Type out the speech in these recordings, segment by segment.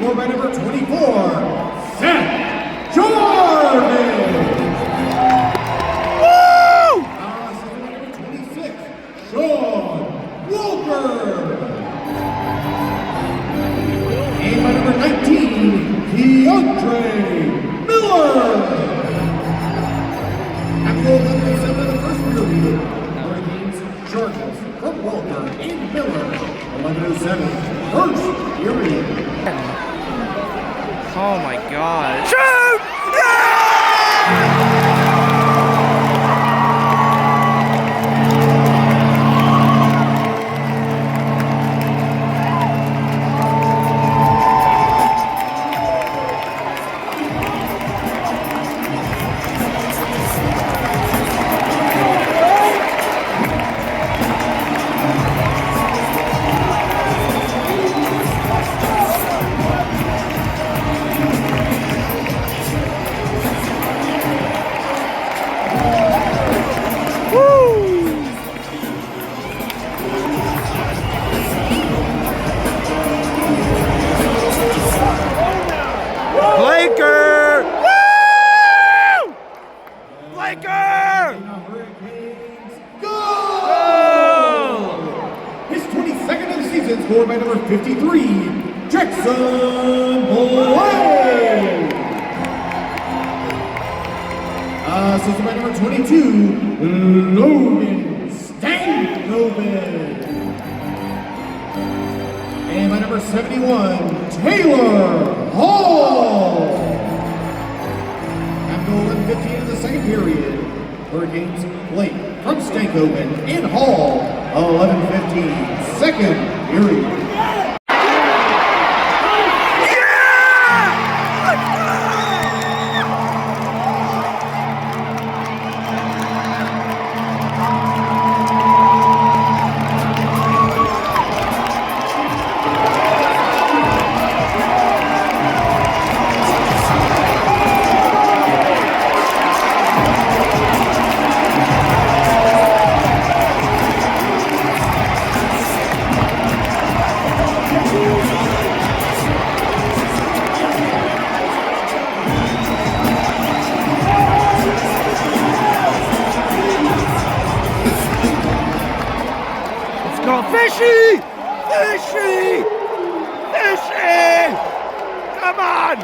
scored by number 24, Seth Jarvis. Woo! Assisted by number 26, Sean Walker. And by number 19, Keandre Miller. After goal 11-7 of the first period, Hurricanes charges from Walker and Miller. 11-7, first period. Oh my God. Shoot! Yeah! Scored by number 53, Jackson Boyd. Assisted by number 22, Logan Stankoven. And by number 71, Taylor Hall. After 11:15 in the second period, Hurricanes play from Stankoven and Hall. 11:15, second period. Fishy! Fishy! Fishy! Come on!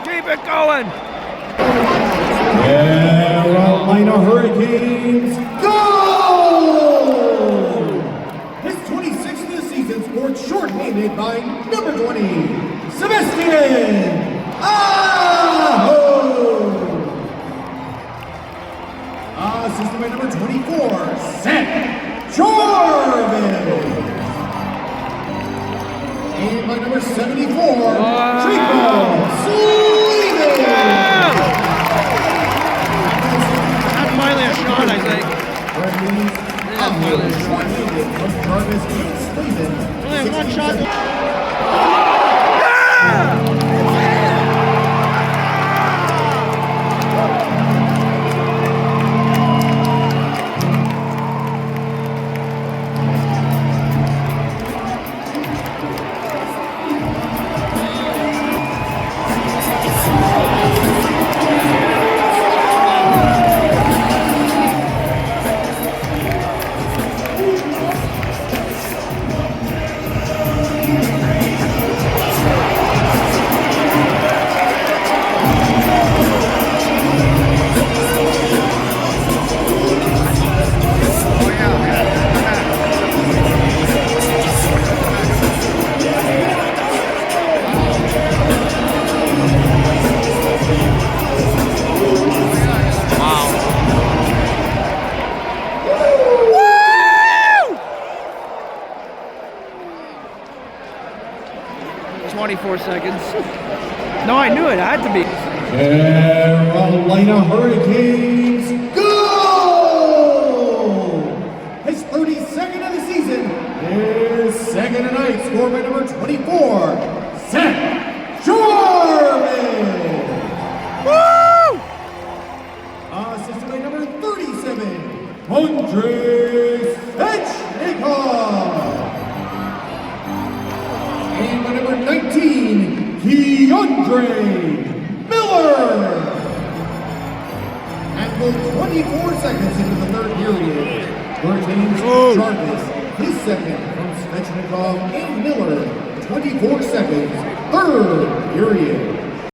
Keep it going! Carolina Hurricanes, go! His 26th of the season, scored short-handed by number 20, Sebastian Aho! Assisted by number 24, Seth Jarvis. And by number 74, Trico Sleeman. That's finally a shot, I think. That's finally a shot. From Jarvis and Sleeman. Only one shot. Seconds. No, I knew it had to be. Carolina Hurricanes, go! His 32nd of the season, his second tonight, scored by number 24, Seth Jarvis. Woo! Assisted by number 37, Andres Svechnikov. And by number 19, 19, Keandre Miller. And with 24 seconds into the third period, Bertains Jarvis, his second from Svechnikov and Miller, 24 seconds, third period.